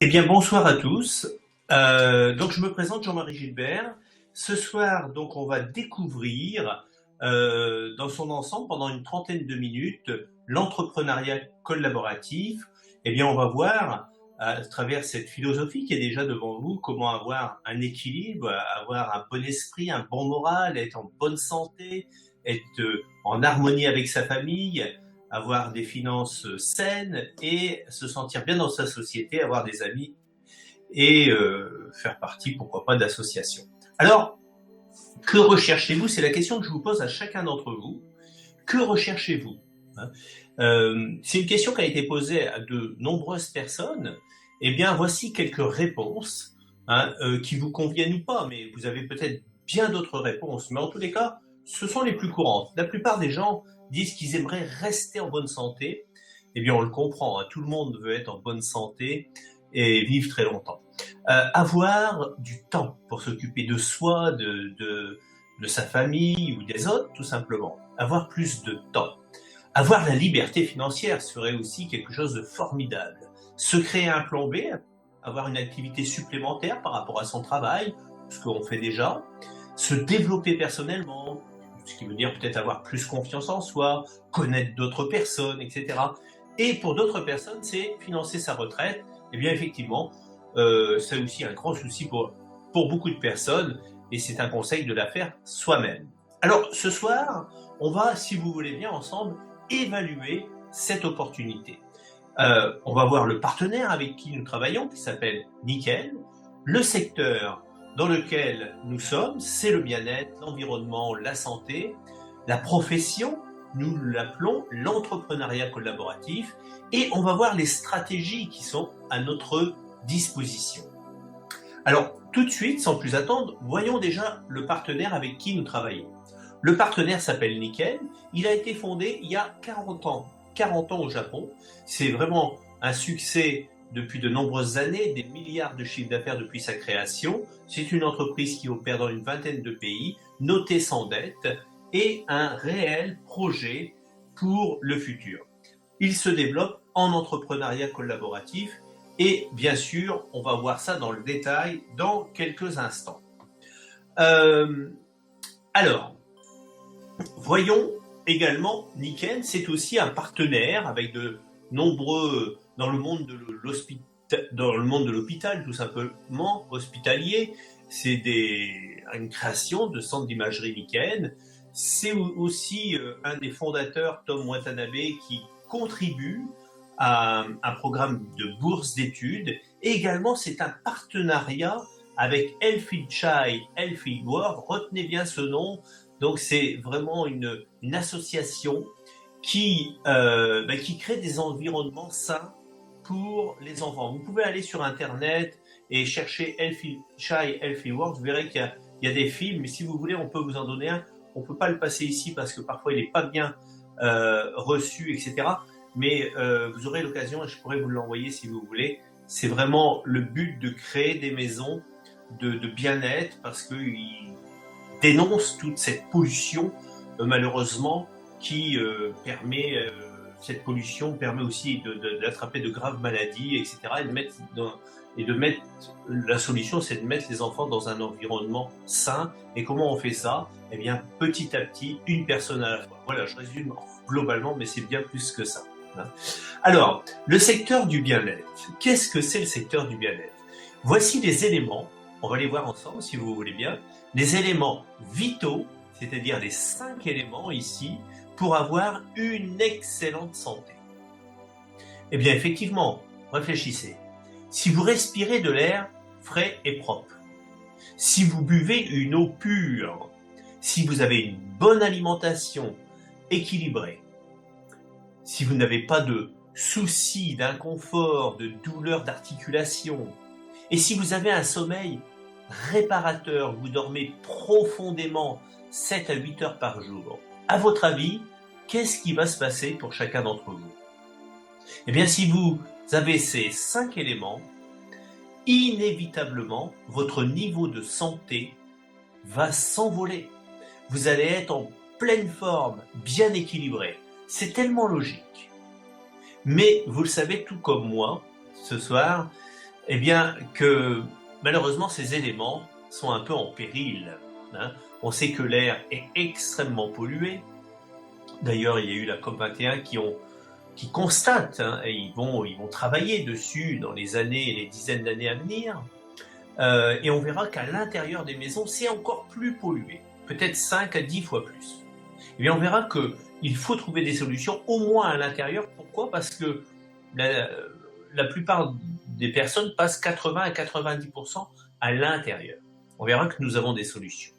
Eh bien, bonsoir à tous. Donc, je me présente Jean-Marie Gilbert. Ce soir, donc, on va découvrir dans son ensemble, pendant une trentaine de minutes, l'entrepreneuriat collaboratif. Eh bien, on va voir, à travers cette philosophie qui est déjà devant vous, comment avoir un équilibre, avoir un bon esprit, un bon moral, être en bonne santé, être en harmonie avec sa famille, avoir des finances saines et se sentir bien dans sa société, avoir des amis et faire partie, pourquoi pas, d'associations. Alors, que recherchez-vous? C'est la question que je vous pose à chacun d'entre vous. Que recherchez-vous? C'est une question qui a été posée à de nombreuses personnes. Eh bien, voici quelques réponses qui vous conviennent ou pas, mais vous avez peut-être bien d'autres réponses. Mais en tous les cas, ce sont les plus courantes. La plupart des gens disent qu'ils aimeraient rester en bonne santé. Eh bien, on le comprend, hein, tout le monde veut être en bonne santé et vivre très longtemps. Avoir du temps pour s'occuper de soi, de sa famille ou des autres, tout simplement. Avoir plus de temps. Avoir la liberté financière serait aussi quelque chose de formidable. Se créer un plan B, avoir une activité supplémentaire par rapport à son travail, ce qu'on fait déjà. Se développer personnellement, ce qui veut dire peut-être avoir plus confiance en soi, connaître d'autres personnes, etc. Et pour d'autres personnes, c'est financer sa retraite. Eh bien, effectivement, c'est aussi un grand souci pour beaucoup de personnes et c'est un conseil de la faire soi-même. Alors, ce soir, on va, si vous voulez bien, ensemble, évaluer cette opportunité. On va voir le partenaire avec qui nous travaillons, qui s'appelle Nickel. Le secteur dans lequel nous sommes, c'est le bien-être, l'environnement, la santé. La profession, nous l'appelons l'entrepreneuriat collaboratif. Et on va voir les stratégies qui sont à notre disposition. Alors, tout de suite, sans plus attendre, voyons déjà le partenaire avec qui nous travaillons. Le partenaire s'appelle Nickel. Il a été fondé il y a 40 ans. 40 ans au Japon. C'est vraiment un succès depuis de nombreuses années, des milliards de chiffres d'affaires depuis sa création. C'est une entreprise qui opère dans une vingtaine de pays, notée sans dette, et un réel projet pour le futur. Il se développe en entrepreneuriat collaboratif et bien sûr, on va voir ça dans le détail dans quelques instants. Euh, alors, voyons également, Niken, c'est aussi un partenaire avec de nombreux dans le monde de l'hôpital, tout simplement hospitalier. C'est une création de centre d'imagerie Niken. C'est aussi un des fondateurs, Tom Watanabe, qui contribue à un programme de bourse d'études. Et également, c'est un partenariat avec Elfield Child, Elfield World. Retenez bien ce nom. Donc c'est vraiment une association qui crée des environnements sains pour les enfants. Vous pouvez aller sur Internet et chercher Elfie Shy, Elfie World, vous verrez qu'il y a des films, mais si vous voulez, on peut vous en donner un. On ne peut pas le passer ici parce que parfois il n'est pas bien reçu, etc. Mais vous aurez l'occasion et je pourrais vous l'envoyer si vous voulez. C'est vraiment le but de créer des maisons de bien-être parce qu'ils dénonce toute cette pollution, malheureusement, qui permet, cette pollution permet aussi d'attraper de graves maladies, etc. La solution, c'est de mettre les enfants dans un environnement sain. Et comment on fait ça? Eh bien, petit à petit, une personne à la fois. Voilà, je résume globalement, mais c'est bien plus que ça. Alors, le secteur du bien-être. Qu'est-ce que c'est le secteur du bien-être? Voici les éléments, on va les voir ensemble si vous voulez bien, les éléments vitaux, c'est-à-dire les 5 éléments ici, pour avoir une excellente santé. Eh bien, effectivement, réfléchissez. Si vous respirez de l'air frais et propre, si vous buvez une eau pure, si vous avez une bonne alimentation équilibrée, si vous n'avez pas de soucis, d'inconfort, de douleurs d'articulation, et si vous avez un sommeil réparateur, vous dormez profondément 7 à 8 heures par jour, à votre avis, qu'est-ce qui va se passer pour chacun d'entre vous? Eh bien, si vous avez ces 5 éléments, inévitablement, votre niveau de santé va s'envoler. Vous allez être en pleine forme, bien équilibré. C'est tellement logique. Mais vous le savez tout comme moi, ce soir, Eh bien que malheureusement ces éléments sont un peu en péril, hein. On sait que l'air est extrêmement pollué. D'ailleurs, il y a eu la COP21 qui constatent, hein, et ils vont travailler dessus dans les années et les dizaines d'années à venir. Et on verra qu'à l'intérieur des maisons, c'est encore plus pollué, peut-être 5 à 10 fois plus. Et bien on verra qu'il faut trouver des solutions, au moins à l'intérieur. Pourquoi? Parce que la, la plupart des personnes passent 80 à 90% à l'intérieur. On verra que nous avons des solutions.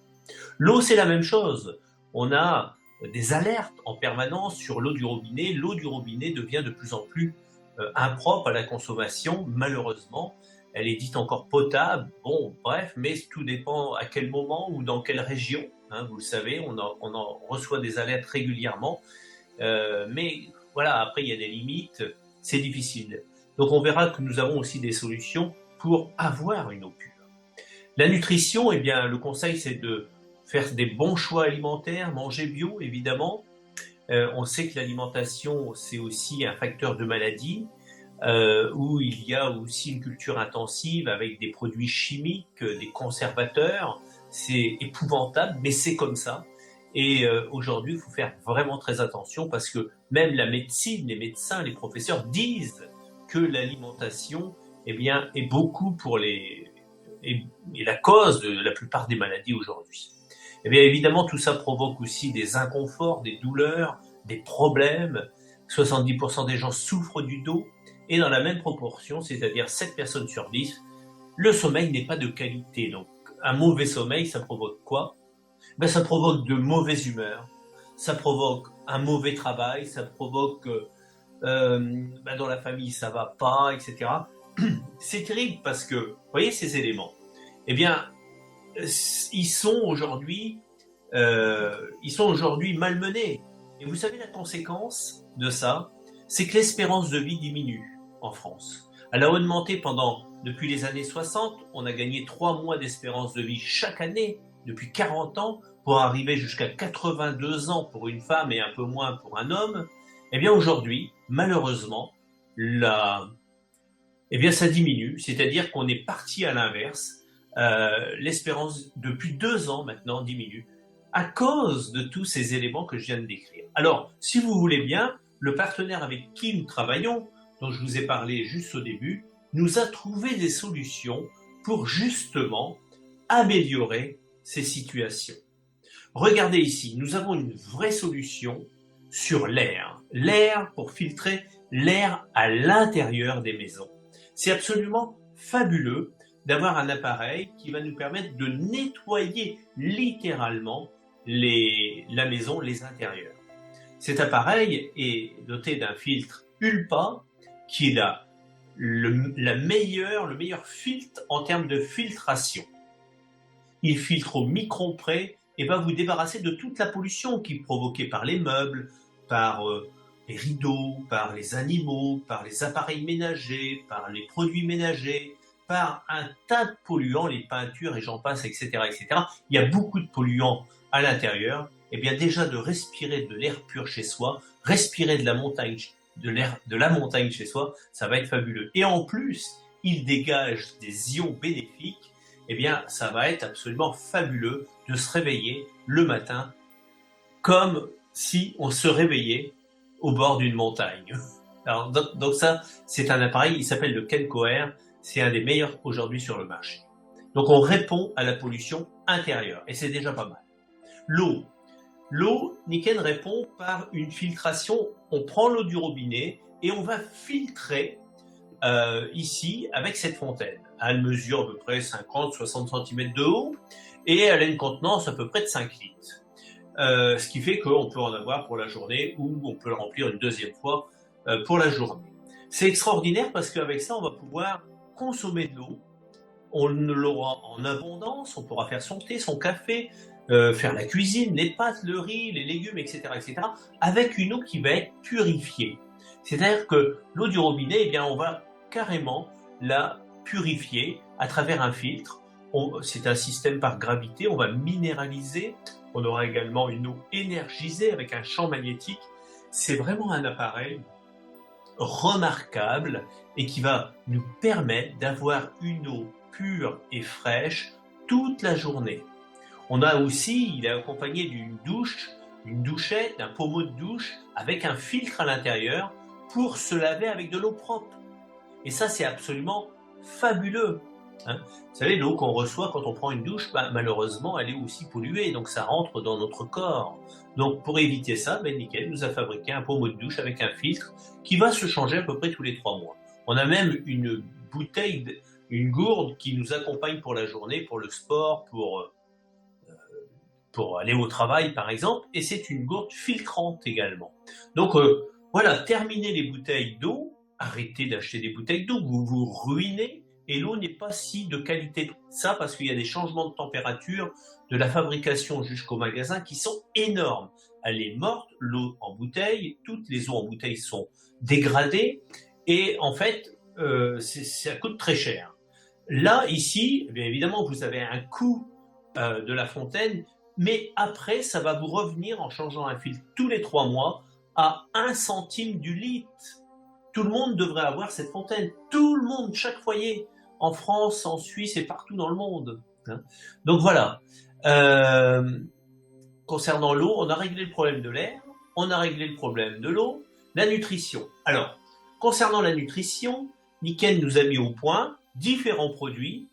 L'eau, c'est la même chose. On a des alertes en permanence sur l'eau du robinet. L'eau du robinet devient de plus en plus impropre à la consommation, malheureusement. Elle est dite encore potable. Bon, bref, mais tout dépend à quel moment ou dans quelle région. Hein, vous le savez, on en reçoit des alertes régulièrement. Mais voilà, après, il y a des limites. C'est difficile. Donc, on verra que nous avons aussi des solutions pour avoir une eau pure. La nutrition, eh bien, le conseil, c'est de faire des bons choix alimentaires, manger bio, évidemment. On sait que l'alimentation, c'est aussi un facteur de maladie, où il y a aussi une culture intensive avec des produits chimiques, des conservateurs. C'est épouvantable, mais c'est comme ça. Et aujourd'hui, il faut faire vraiment très attention parce que même la médecine, les médecins, les professeurs disent que l'alimentation, eh bien, est beaucoup pour est la cause de la plupart des maladies aujourd'hui. Eh bien, évidemment, tout ça provoque aussi des inconforts, des douleurs, des problèmes. 70% des gens souffrent du dos. Et dans la même proportion, c'est-à-dire 7 personnes sur 10, le sommeil n'est pas de qualité. Donc, un mauvais sommeil, ça provoque quoi? Ben, ça provoque de mauvaises humeurs, ça provoque un mauvais travail, ça provoque ben, dans la famille ça va pas, etc. C'est terrible parce que, vous voyez ces éléments, eh bien, ils sont aujourd'hui malmenés. Et vous savez la conséquence de ça, c'est que l'espérance de vie diminue en France. Elle a augmenté depuis les années 60, on a gagné 3 mois d'espérance de vie chaque année, depuis 40 ans, pour arriver jusqu'à 82 ans pour une femme et un peu moins pour un homme. Eh bien aujourd'hui, malheureusement, eh bien ça diminue, c'est-à-dire qu'on est parti à l'inverse. L'espérance depuis 2 ans maintenant diminue à cause de tous ces éléments que je viens de décrire. Alors, si vous voulez bien, le partenaire avec qui nous travaillons, dont je vous ai parlé juste au début, nous a trouvé des solutions pour justement améliorer ces situations. Regardez ici, nous avons une vraie solution sur l'air. L'air pour filtrer l'air à l'intérieur des maisons. C'est absolument fabuleux d'avoir un appareil qui va nous permettre de nettoyer littéralement la maison, les intérieurs. Cet appareil est doté d'un filtre Ulpa qui est le meilleur filtre en termes de filtration. Il filtre au micron près et va vous débarrasser de toute la pollution qui est provoquée par les meubles, par les rideaux, par les animaux, par les appareils ménagers, par les produits ménagers, par un tas de polluants, les peintures et j'en passe, etc., etc. Il y a beaucoup de polluants à l'intérieur. Et bien déjà de respirer de l'air pur chez soi, respirer de la montagne, de la montagne chez soi, ça va être fabuleux. Et en plus, il dégage des ions bénéfiques. Eh bien, ça va être absolument fabuleux de se réveiller le matin comme si on se réveillait au bord d'une montagne. Alors, donc ça, c'est un appareil, il s'appelle le Kenco-Air, c'est un des meilleurs aujourd'hui sur le marché. Donc on répond à la pollution intérieure, et c'est déjà pas mal. L'eau, Niken répond par une filtration, on prend l'eau du robinet et on va filtrer ici avec cette fontaine. Elle mesure à peu près 50-60 cm de haut et elle a une contenance à peu près de 5 litres. Ce qui fait qu'on peut en avoir pour la journée ou on peut le remplir une deuxième fois pour la journée. C'est extraordinaire parce qu'avec ça, on va pouvoir consommer de l'eau. On l'aura en abondance, on pourra faire son thé, son café, faire la cuisine, les pâtes, le riz, les légumes, etc., etc., avec une eau qui va être purifiée. C'est-à-dire que l'eau du robinet, eh bien, on va carrément la purifier à travers un filtre. C'est un système par gravité, on va minéraliser. On aura également une eau énergisée avec un champ magnétique. C'est vraiment un appareil remarquable et qui va nous permettre d'avoir une eau pure et fraîche toute la journée. On a aussi, il est accompagné d'une douche, une douchette, d'un pommeau de douche avec un filtre à l'intérieur pour se laver avec de l'eau propre. Et ça, c'est absolument fabuleux. Hein. Vous savez, l'eau qu'on reçoit quand on prend une douche, malheureusement, elle est aussi polluée, donc ça rentre dans notre corps. Donc pour éviter ça, Nickel nous a fabriqué un pommeau de douche avec un filtre qui va se changer à peu près tous les 3 mois. On a même une bouteille, une gourde qui nous accompagne pour la journée, pour le sport, pour aller au travail par exemple, et c'est une gourde filtrante également. Donc voilà, terminez les bouteilles d'eau, arrêtez d'acheter des bouteilles d'eau, vous vous ruinez, et l'eau n'est pas si de qualité que ça, parce qu'il y a des changements de température de la fabrication jusqu'au magasin qui sont énormes. Elle est morte, l'eau en bouteille, toutes les eaux en bouteille sont dégradées, et en fait, ça coûte très cher. Là, ici, bien évidemment, vous avez un coût de la fontaine, mais après, ça va vous revenir en changeant un filtre tous les 3 mois à 1 centime du litre. Tout le monde devrait avoir cette fontaine. Tout le monde, chaque foyer, en France, en Suisse et partout dans le monde. Hein. Donc voilà. Concernant l'eau, on a réglé le problème de l'air, on a réglé le problème de l'eau, la nutrition. Alors, concernant la nutrition, Niken nous a mis au point différents produits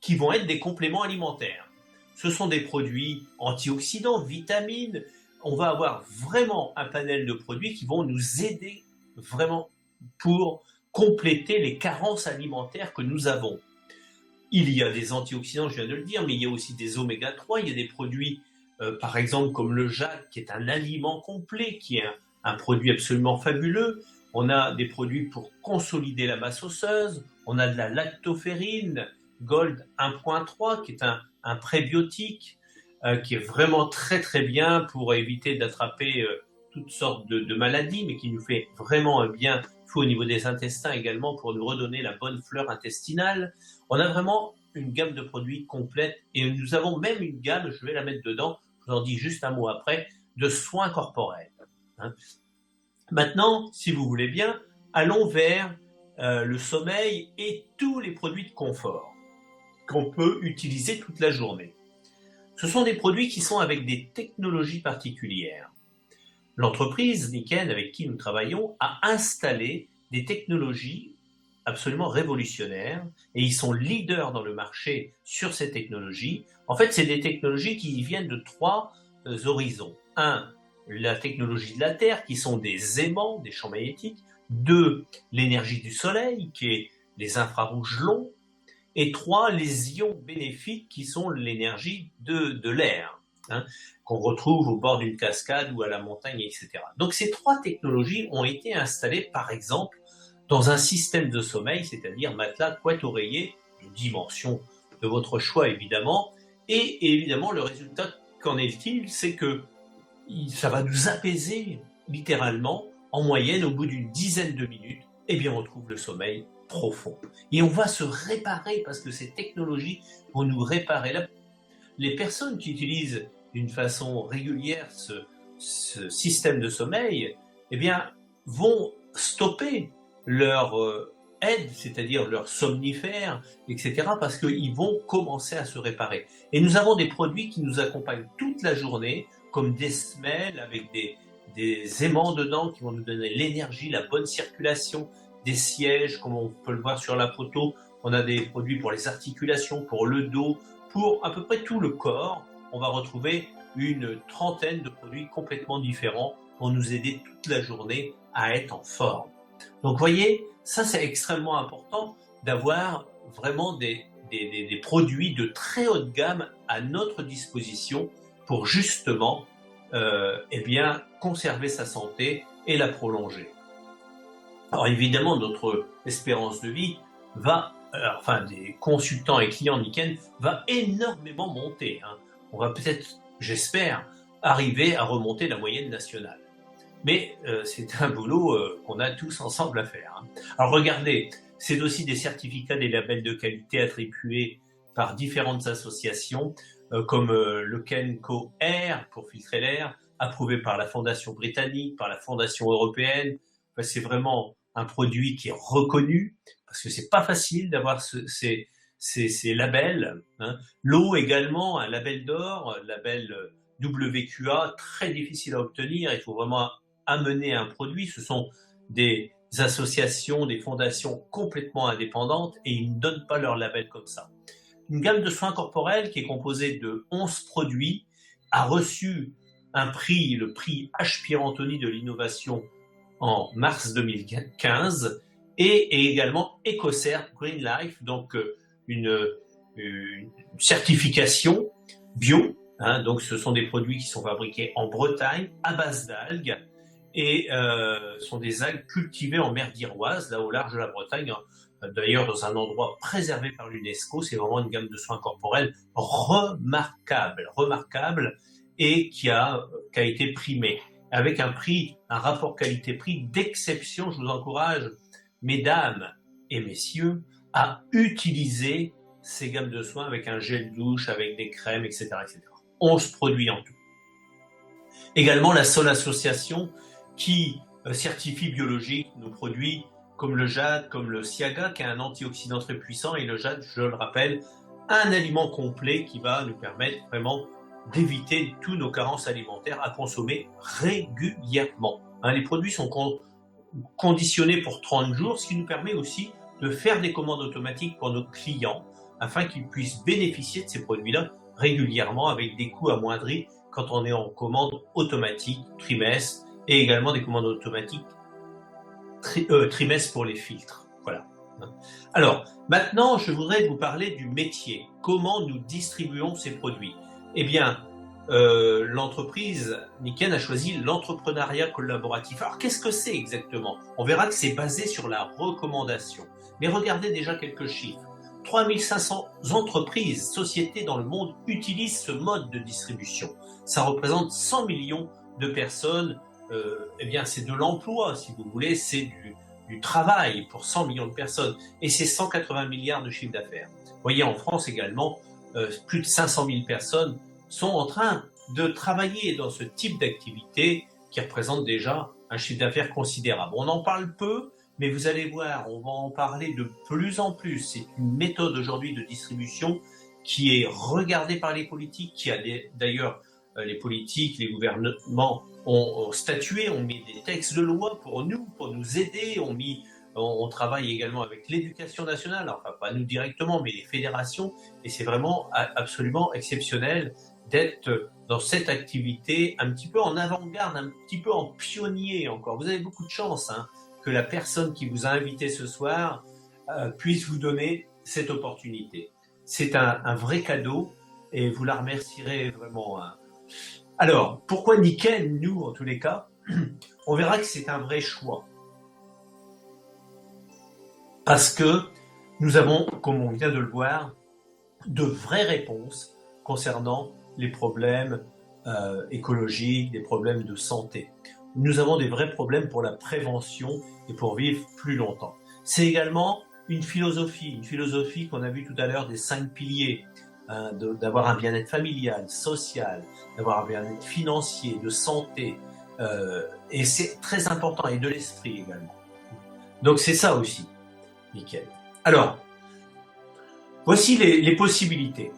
qui vont être des compléments alimentaires. Ce sont des produits antioxydants, vitamines. On va avoir vraiment un panel de produits qui vont nous aider vraiment pour compléter les carences alimentaires que nous avons. Il y a des antioxydants, je viens de le dire, mais il y a aussi des oméga 3, il y a des produits, par exemple comme le jade, qui est un aliment complet, qui est un produit absolument fabuleux. On a des produits pour consolider la masse osseuse, on a de la lactoferrine, Gold 1.3, qui est un prébiotique, qui est vraiment très très bien pour éviter d'attraper toutes sortes de maladies, mais qui nous fait vraiment un bien fou au niveau des intestins également pour nous redonner la bonne flore intestinale. On a vraiment une gamme de produits complète et nous avons même une gamme, je vais la mettre dedans, je vous en dis juste un mot après, de soins corporels. Hein. Maintenant, si vous voulez bien, allons vers le sommeil et tous les produits de confort qu'on peut utiliser toute la journée. Ce sont des produits qui sont avec des technologies particulières. L'entreprise Niken avec qui nous travaillons a installé des technologies absolument révolutionnaires et ils sont leaders dans le marché sur ces technologies. En fait, c'est des technologies qui viennent de 3 horizons. 1, la technologie de la Terre, qui sont des aimants, des champs magnétiques. 2, l'énergie du soleil, qui est les infrarouges longs. Et 3, les ions bénéfiques, qui sont l'énergie de l'air, hein, qu'on retrouve au bord d'une cascade ou à la montagne, etc. Donc ces 3 technologies ont été installées, par exemple, dans un système de sommeil, c'est-à-dire matelas, couette, oreiller, de dimension de votre choix, évidemment. Et évidemment, le résultat, qu'en est-il? C'est que ça va nous apaiser, littéralement, en moyenne, au bout d'une dizaine de minutes, eh bien, on trouve le sommeil profond. Et on va se réparer parce que ces technologies vont nous réparer. Les personnes qui utilisent d'une façon régulière ce système de sommeil, eh bien, vont stopper leur aide, c'est-à-dire leur somnifère, etc., parce qu'ils vont commencer à se réparer. Et nous avons des produits qui nous accompagnent toute la journée, comme des semelles avec des aimants dedans qui vont nous donner l'énergie, la bonne circulation, des sièges, comme on peut le voir sur la photo. On a des produits pour les articulations, pour le dos, pour à peu près tout le corps. On va retrouver une trentaine de produits complètement différents pour nous aider toute la journée à être en forme. Donc vous voyez, ça c'est extrêmement important d'avoir vraiment des produits de très haute gamme à notre disposition pour justement eh bien, conserver sa santé et la prolonger. Alors évidemment, notre espérance de vie va, enfin des consultants et clients Niken, va énormément monter. Hein. On va peut-être, j'espère, arriver à remonter la moyenne nationale. Mais c'est un boulot qu'on a tous ensemble à faire. Hein. Alors regardez, c'est aussi des certificats, des labels de qualité attribués par différentes associations, comme le Kenco Air pour filtrer l'air, approuvé par la Fondation britannique, par la Fondation européenne, c'est vraiment un produit qui est reconnu, parce que c'est pas facile d'avoir ces labels, hein. L'eau également, un label d'or, label WQA, très difficile à obtenir. Il faut vraiment amener un produit. Ce sont des associations, des fondations complètement indépendantes et ils ne donnent pas leur label comme ça. Une gamme de soins corporels qui est composée de 11 produits a reçu un prix, le prix H. Pierre Anthony de l'innovation en mars 2015 et également EcoCert Green Life, donc une certification bio, hein, donc ce sont des produits qui sont fabriqués en Bretagne à base d'algues et sont des algues cultivées en mer d'Iroise, là au large de la Bretagne, hein, d'ailleurs dans un endroit préservé par l'UNESCO. C'est vraiment une gamme de soins corporels remarquable et qui a été primée avec un prix, un rapport qualité-prix d'exception. Je vous encourage, mesdames et messieurs, à utiliser ces gammes de soins avec un gel douche, avec des crèmes, etc., etc. 11 produits en tout. Également la seule association qui certifie biologique nos produits comme le jade, comme le siaga, qui est un antioxydant très puissant, et le jade, je le rappelle, un aliment complet qui va nous permettre vraiment d'éviter tous nos carences alimentaires à consommer régulièrement. Hein, les produits sont conditionnés pour 30 jours, ce qui nous permet aussi de faire des commandes automatiques pour nos clients afin qu'ils puissent bénéficier de ces produits-là régulièrement avec des coûts amoindris quand on est en commande automatique trimestre et également des commandes automatiques trimestre pour les filtres. Voilà. Alors, maintenant, je voudrais vous parler du métier. Comment nous distribuons ces produits? Eh bien, l'entreprise Nikken a choisi l'entrepreneuriat collaboratif. Alors, qu'est-ce que c'est exactement? On verra que c'est basé sur la recommandation. Mais regardez déjà quelques chiffres. 3500 entreprises, sociétés dans le monde utilisent ce mode de distribution. Ça représente 100 millions de personnes. Eh bien, c'est de l'emploi, si vous voulez, c'est du travail pour 100 millions de personnes. Et c'est 180 milliards de chiffre d'affaires. Vous voyez, en France également, plus de 500 000 personnes sont en train de travailler dans ce type d'activité qui représente déjà un chiffre d'affaires considérable. On en parle peu, mais vous allez voir, on va en parler de plus en plus. C'est une méthode aujourd'hui de distribution qui est regardée par les politiques, qui a d'ailleurs les politiques, les gouvernements ont statué, ont mis des textes de loi pour nous aider, on travaille également avec l'éducation nationale, enfin pas nous directement, mais les fédérations, et c'est vraiment absolument exceptionnel d'être dans cette activité un petit peu en avant-garde, un petit peu en pionnier encore. Vous avez beaucoup de chance, hein, que la personne qui vous a invité ce soir puisse vous donner cette opportunité. C'est un vrai cadeau et vous la remercierez vraiment. Hein. Alors, pourquoi Nikken, nous, en tous les cas? On verra que c'est un vrai choix. Parce que nous avons, comme on vient de le voir, de vraies réponses concernant les problèmes écologiques, des problèmes de santé. Nous avons des vrais problèmes pour la prévention et pour vivre plus longtemps. C'est également une philosophie qu'on a vue tout à l'heure des 5 piliers, d'avoir un bien-être familial, social, d'avoir un bien-être financier, de santé, et c'est très important, et de l'esprit également. Donc c'est ça aussi, nickel. Alors, voici les possibilités.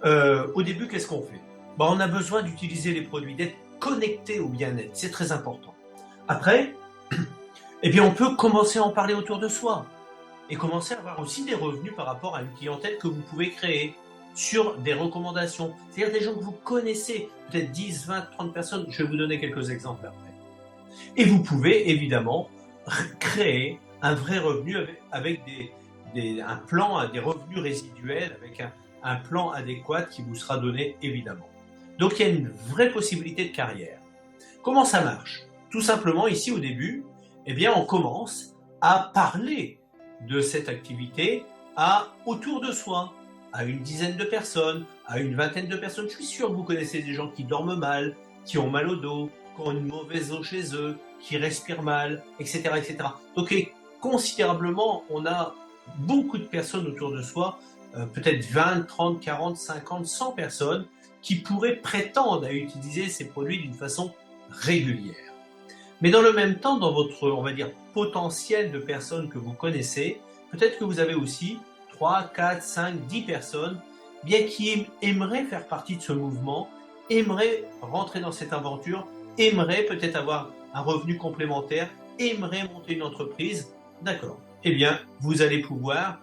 Au début, qu'est-ce qu'on fait? On a besoin d'utiliser les produits, d'être connecté au bien-être, c'est très important. Après, eh bien, on peut commencer à en parler autour de soi et commencer à avoir aussi des revenus par rapport à une clientèle que vous pouvez créer sur des recommandations. C'est-à-dire des gens que vous connaissez, peut-être 10, 20, 30 personnes. Je vais vous donner quelques exemples après. Et vous pouvez évidemment créer un vrai revenu avec un plan, des revenus résiduels, avec un plan adéquat qui vous sera donné évidemment. Donc il y a une vraie possibilité de carrière. Comment ça marche? Tout simplement ici au début, eh bien on commence à parler de cette activité autour de soi, à une dizaine de personnes, à une vingtaine de personnes. Je suis sûr que vous connaissez des gens qui dorment mal, qui ont mal au dos, qui ont une mauvaise eau chez eux, qui respirent mal, etc., etc. Donc considérablement, on a beaucoup de personnes autour de soi, peut-être 20, 30, 40, 50, 100 personnes qui pourraient prétendre à utiliser ces produits d'une façon régulière. Mais dans le même temps, dans votre, on va dire, potentiel de personnes que vous connaissez, peut-être que vous avez aussi 3, 4, 5, 10 personnes bien qui aimeraient faire partie de ce mouvement, aimeraient rentrer dans cette aventure, aimeraient peut-être avoir un revenu complémentaire, aimeraient monter une entreprise. D'accord. Eh bien, vous allez pouvoir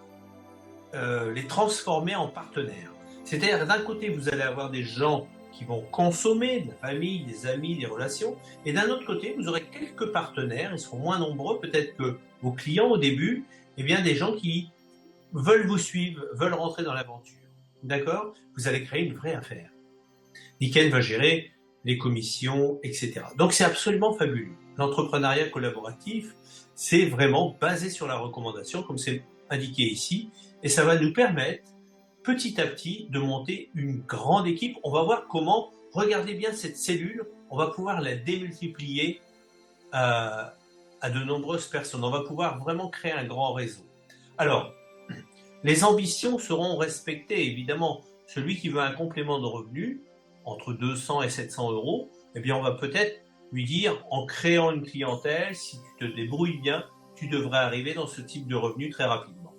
les transformer en partenaires. C'est-à-dire, d'un côté, vous allez avoir des gens qui vont consommer, de la famille, des amis, des relations, et d'un autre côté, vous aurez quelques partenaires, ils seront moins nombreux, peut-être que vos clients au début, eh bien, des gens qui veulent vous suivre, veulent rentrer dans l'aventure. D'accord? Vous allez créer une vraie affaire. Niken va gérer les commissions, etc. Donc, c'est absolument fabuleux. L'entrepreneuriat collaboratif, c'est vraiment basé sur la recommandation, comme c'est indiqué ici, et ça va nous permettre petit à petit de monter une grande équipe. On va voir comment, regardez bien cette cellule, on va pouvoir la démultiplier à de nombreuses personnes. On va pouvoir vraiment créer un grand réseau. Alors, les ambitions seront respectées, évidemment. Celui qui veut un complément de revenu, entre 200 et 700 euros, eh bien, on va peut-être lui dire, en créant une clientèle, si tu te débrouilles bien, tu devrais arriver dans ce type de revenu très rapidement.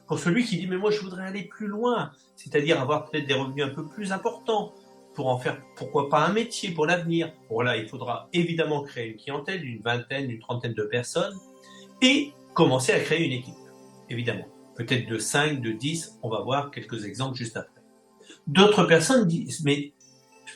Pour celui qui dit, mais moi, je voudrais aller plus loin, c'est-à-dire avoir peut-être des revenus un peu plus importants, pour en faire, pourquoi pas, un métier pour l'avenir. Bon, là, il faudra évidemment créer une clientèle d'une vingtaine, d'une trentaine de personnes, et commencer à créer une équipe, évidemment. Peut-être de 5, de 10, on va voir quelques exemples juste après. D'autres personnes disent, mais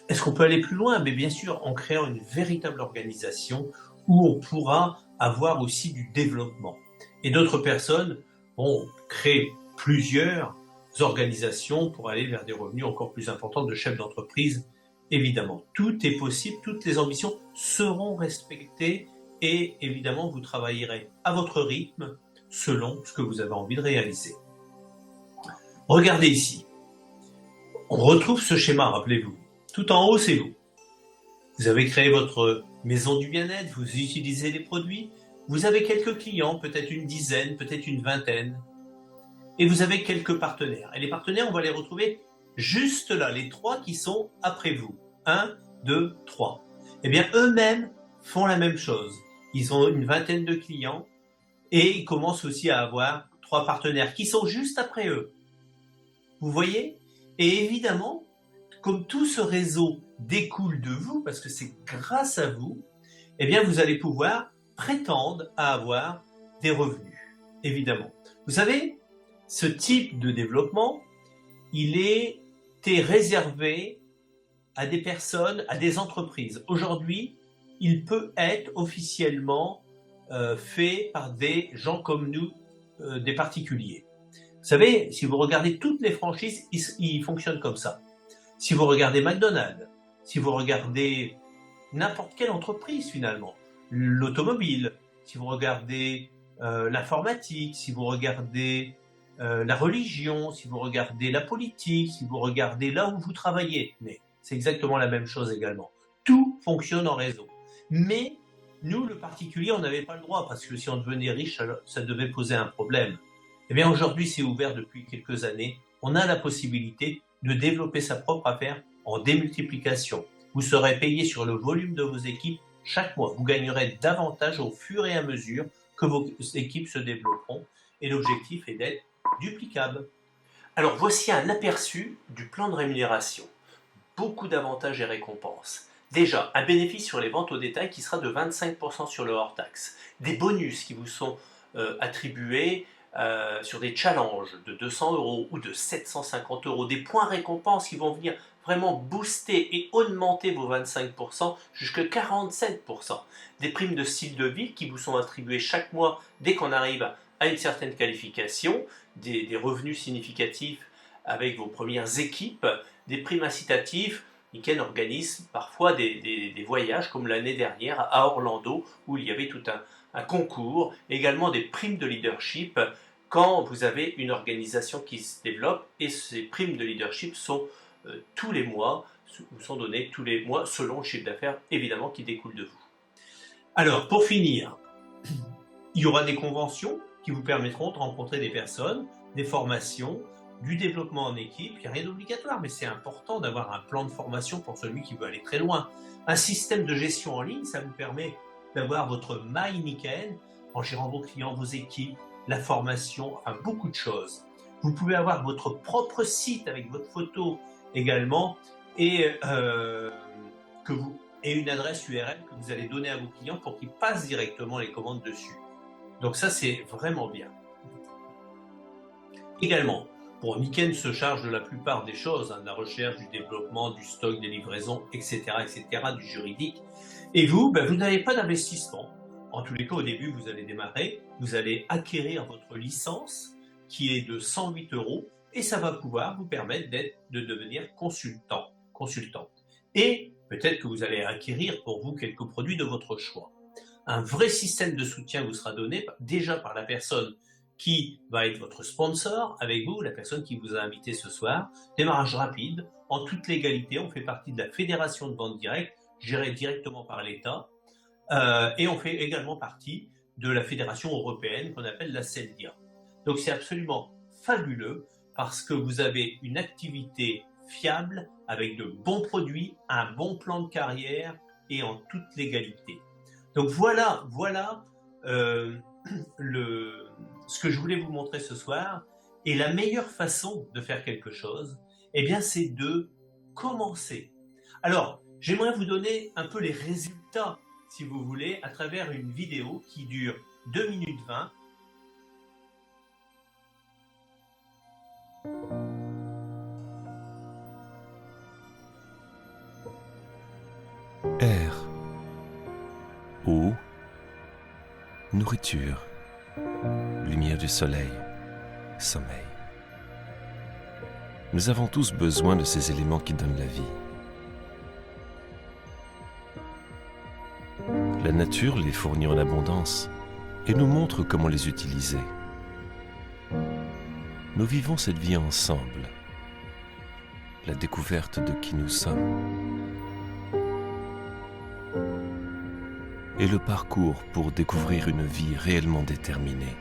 est-ce qu'on peut aller plus loin? Mais bien sûr, en créant une véritable organisation où on pourra avoir aussi du développement. Et d'autres personnes vont créer plusieurs organisations pour aller vers des revenus encore plus importants de chef d'entreprise. Évidemment, tout est possible, toutes les ambitions seront respectées et évidemment, vous travaillerez à votre rythme selon ce que vous avez envie de réaliser. Regardez ici. On retrouve ce schéma, rappelez-vous. Tout en haut, c'est vous. Vous avez créé votre maison du bien-être, vous utilisez les produits, vous avez quelques clients, peut-être une dizaine, peut-être une vingtaine, et vous avez quelques partenaires. Et les partenaires, on va les retrouver juste là, les 3 qui sont après vous. 1, 2, 3. Eh bien, eux-mêmes font la même chose. Ils ont une vingtaine de clients et ils commencent aussi à avoir 3 partenaires qui sont juste après eux. Vous voyez? Et évidemment, comme tout ce réseau découle de vous, parce que c'est grâce à vous, eh bien, vous allez pouvoir prétendre à avoir des revenus, évidemment. Vous savez, ce type de développement, il était réservé à des personnes, à des entreprises. Aujourd'hui, il peut être officiellement fait par des gens comme nous, des particuliers. Vous savez, si vous regardez toutes les franchises, ils fonctionnent comme ça. Si vous regardez McDonald's, si vous regardez n'importe quelle entreprise finalement, l'automobile, si vous regardez l'informatique, si vous regardez la religion, si vous regardez la politique, si vous regardez là où vous travaillez, mais c'est exactement la même chose également. Tout fonctionne en réseau. Mais nous, le particulier, on n'avait pas le droit parce que si on devenait riche, ça devait poser un problème. Eh bien aujourd'hui, c'est ouvert depuis quelques années. On a la possibilité de développer sa propre affaire en démultiplication. Vous serez payé sur le volume de vos équipes chaque mois. Vous gagnerez davantage au fur et à mesure que vos équipes se développeront et l'objectif est d'être duplicable. Alors voici un aperçu du plan de rémunération. Beaucoup d'avantages et récompenses. Déjà, un bénéfice sur les ventes au détail qui sera de 25% sur le hors-taxe. Des bonus qui vous sont attribués sur des challenges de 200 euros ou de 750 euros. Des points récompenses qui vont venir vraiment booster et augmenter vos 25% jusqu'à 47%. Des primes de style de vie qui vous sont attribuées chaque mois dès qu'on arrive à une certaine qualification, des revenus significatifs avec vos premières équipes, des primes incitatives. Niken organise parfois des voyages comme l'année dernière à Orlando où il y avait tout un concours, également des primes de leadership quand vous avez une organisation qui se développe et ces primes de leadership sont tous les mois, vous sont données tous les mois selon le chiffre d'affaires évidemment qui découle de vous. Alors pour finir, il y aura des conventions qui vous permettront de rencontrer des personnes, des formations, du développement en équipe. Il n'y a rien d'obligatoire, mais c'est important d'avoir un plan de formation pour celui qui veut aller très loin. Un système de gestion en ligne, ça vous permet d'avoir votre My Nikken en gérant vos clients, vos équipes, la formation, enfin beaucoup de choses. Vous pouvez avoir votre propre site avec votre photo également et une adresse URL que vous allez donner à vos clients pour qu'ils passent directement les commandes dessus. Donc ça, c'est vraiment bien. Également, Nikken se charge de la plupart des choses, de la recherche, du développement, du stock, des livraisons, etc., du juridique. Et vous, vous n'avez pas d'investissement. En tous les cas, au début, vous allez démarrer, vous allez acquérir votre licence qui est de 108 € et ça va pouvoir vous permettre de devenir consultant. Et peut-être que vous allez acquérir pour vous quelques produits de votre choix. Un vrai système de soutien vous sera donné déjà par la personne qui va être votre sponsor avec vous, la personne qui vous a invité ce soir. Démarrage rapide, en toute légalité, on fait partie de la fédération de vente directe, gérée directement par l'État, et on fait également partie de la fédération européenne qu'on appelle la CELDIA. Donc c'est absolument fabuleux parce que vous avez une activité fiable avec de bons produits, un bon plan de carrière et en toute légalité. Donc voilà ce que je voulais vous montrer ce soir. Et la meilleure façon de faire quelque chose, c'est de commencer. Alors, j'aimerais vous donner un peu les résultats, si vous voulez, à travers une vidéo qui dure 2 minutes 20. Air, eau, nourriture, lumière du soleil, sommeil. Nous avons tous besoin de ces éléments qui donnent la vie. La nature les fournit en abondance et nous montre comment les utiliser. Nous vivons cette vie ensemble, la découverte de qui nous sommes et le parcours pour découvrir une vie réellement déterminée.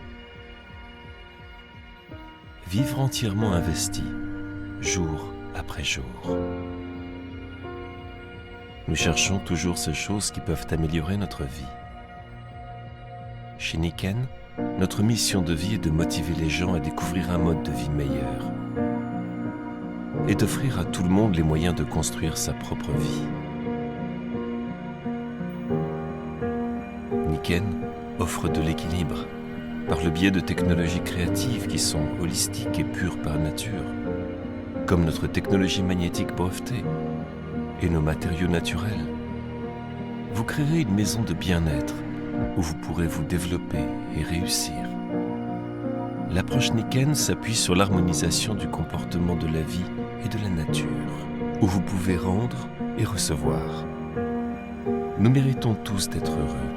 Vivre entièrement investi, jour après jour. Nous cherchons toujours ces choses qui peuvent améliorer notre vie. Chez Nikken, notre mission de vie est de motiver les gens à découvrir un mode de vie meilleur et d'offrir à tout le monde les moyens de construire sa propre vie. Nikken offre de l'équilibre par le biais de technologies créatives qui sont holistiques et pures par nature, comme notre technologie magnétique brevetée et nos matériaux naturels. Vous créerez une maison de bien-être où vous pourrez vous développer et réussir. L'approche Nikken s'appuie sur l'harmonisation du comportement de la vie et de la nature, où vous pouvez rendre et recevoir. Nous méritons tous d'être heureux,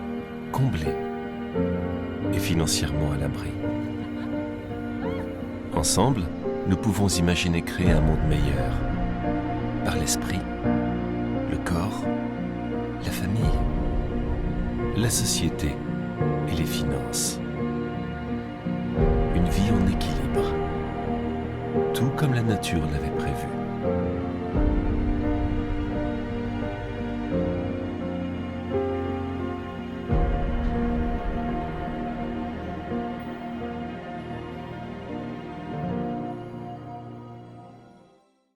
comblés et financièrement à l'abri. Ensemble, nous pouvons imaginer créer un monde meilleur par l'esprit, le corps, la famille, la société et les finances. Une vie en équilibre, tout comme la nature l'avait prévu.